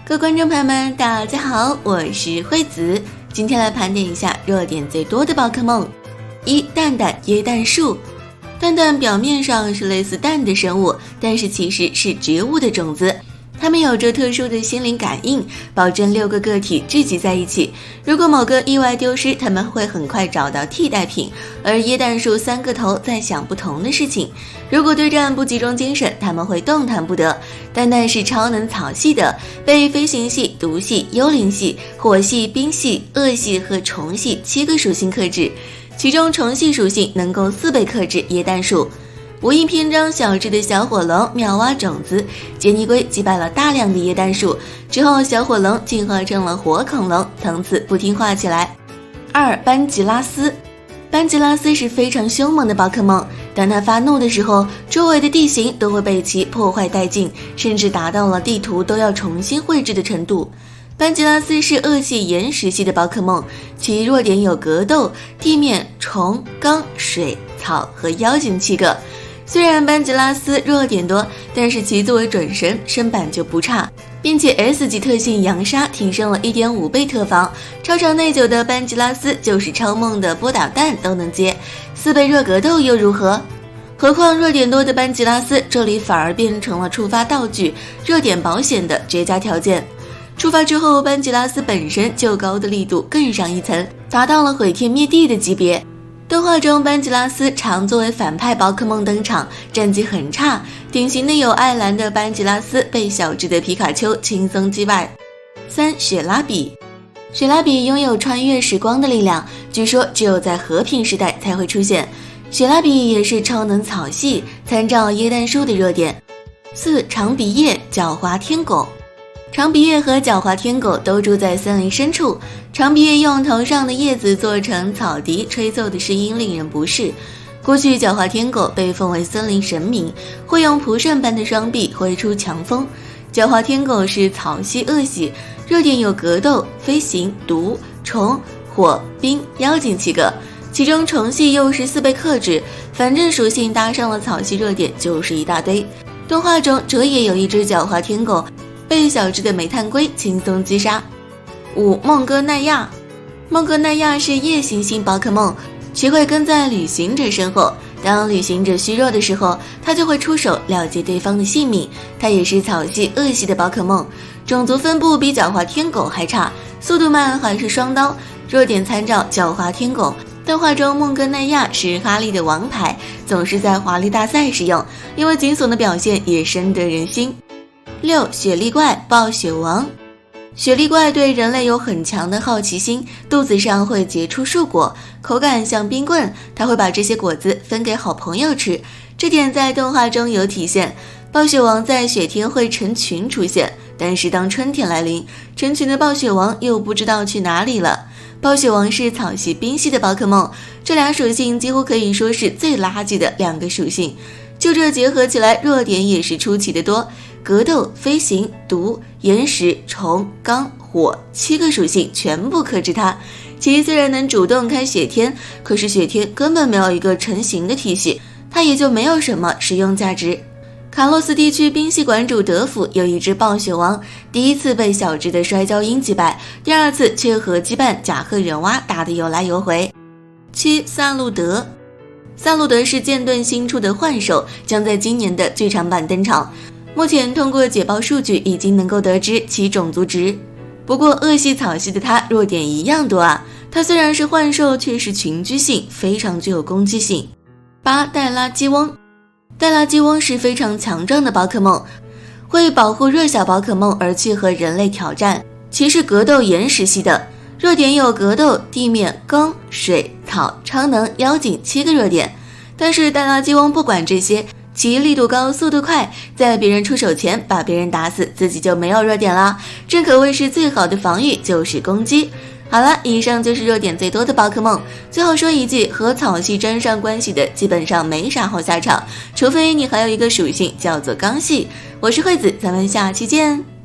各位观众朋友们，大家好，我是惠子，今天来盘点一下热点最多的宝可梦。一、蛋蛋椰蛋树。蛋蛋表面上是类似蛋的生物，但是其实是植物的种子。它们有着特殊的心灵感应，保证6个个体聚集在一起。如果某个意外丢失，它们会很快找到替代品。而椰蛋树3个头在想不同的事情，如果对战不集中精神，它们会动弹不得。蛋蛋是超能草系的，被飞行系、毒系、幽灵系、火系、冰系、恶系和虫系7个属性克制，其中虫系属性能够4倍克制椰蛋树。无印篇章小只的小火龙妙蛙种子，杰尼龟击败了大量的椰蛋树之后，小火龙进化成了火恐龙，从此不听话起来。2. 班吉拉斯。班吉拉斯是非常凶猛的宝可梦，当它发怒的时候，周围的地形都会被其破坏殆尽，甚至达到了地图都要重新绘制的程度。班吉拉斯是恶系岩石系的宝可梦，其弱点有格斗、地面、虫、钢、水、草和妖精7个。虽然班吉拉斯弱点多，但是其作为准神身板就不差，并且 S 级特性扬沙提升了 1.5 倍特防，超长内久的班吉拉斯就是超梦的波导弹都能接，4倍弱格斗又如何？何况弱点多的班吉拉斯这里反而变成了触发道具、热点保险的绝佳条件。触发之后，班吉拉斯本身就高的力度更上一层，达到了毁天灭地的级别。动画中班吉拉斯常作为反派宝可梦登场，战绩很差，典型的有艾兰的班吉拉斯被小只的皮卡丘轻松击败。3. 雪拉比。雪拉比拥有穿越时光的力量，据说只有在和平时代才会出现。雪拉比也是超能草系，参照椰蛋树的弱点。4. 长鼻叶狡猾天狗。长鼻叶和狡猾天狗都住在森林深处，长鼻叶用头上的叶子做成草笛，吹奏的声音令人不适。过去狡猾天狗被奉为森林神明，会用蒲扇般的双臂挥出强风。狡猾天狗是草系恶系，弱点有格斗、飞行、毒、虫、火、冰、妖精7个，其中虫系又是4倍克制，反正属性搭上了草系热点就是一大堆。动画中这也有一只狡猾天狗被小只的煤炭龟轻松击杀。5. 孟哥奈亚。孟哥奈亚是夜行性宝可梦，学会跟在旅行者身后，当旅行者虚弱的时候，它就会出手了结对方的性命。它也是草系恶系的宝可梦，种族分布比狡猾天狗还差，速度慢还是双刀，弱点参照狡猾天狗。动画中孟哥奈亚是哈利的王牌，总是在华丽大赛使用，因为惊悚的表现也深得人心。6. 雪莉怪暴雪王。雪莉怪对人类有很强的好奇心，肚子上会结出树果，口感像冰棍，它会把这些果子分给好朋友吃，这点在动画中有体现。暴雪王在雪天会成群出现，但是当春天来临，成群的暴雪王又不知道去哪里了。暴雪王是草系冰系的宝可梦，这俩属性几乎可以说是最垃圾的2个属性，就这结合起来，弱点也是出奇的多。格斗、飞行、毒、岩石、虫、钢、火7个属性全部克制它。其虽然能主动开雪天，可是雪天根本没有一个成型的体系，它也就没有什么实用价值。卡洛斯地区冰系馆主德府有一只暴雪王，第一次被小只的摔跤鹰击败，第2次却和羁绊甲贺忍蛙打得有来有回。7. 萨路德。萨路德是剑盾新出的幻兽，将在今年的剧场版登场。目前通过解报数据已经能够得知其种族值，不过恶系草系的它弱点一样多啊，它虽然是幻兽，却是群居性，非常具有攻击性。8. 黛拉基翁。黛拉基翁是非常强壮的宝可梦，会保护弱小宝可梦而去和人类挑战，其是格斗岩石系的，弱点有格斗、地面、钢、水、草、超能、妖精7个弱点，但是黛拉基翁不管这些，其力度高，速度快，在别人出手前把别人打死，自己就没有弱点啦，正可谓是最好的防御就是攻击。好了，以上就是弱点最多的宝可梦。最后说一句，和草系沾上关系的基本上没啥好下场，除非你还有一个属性叫做钢系。我是惠子，咱们下期见。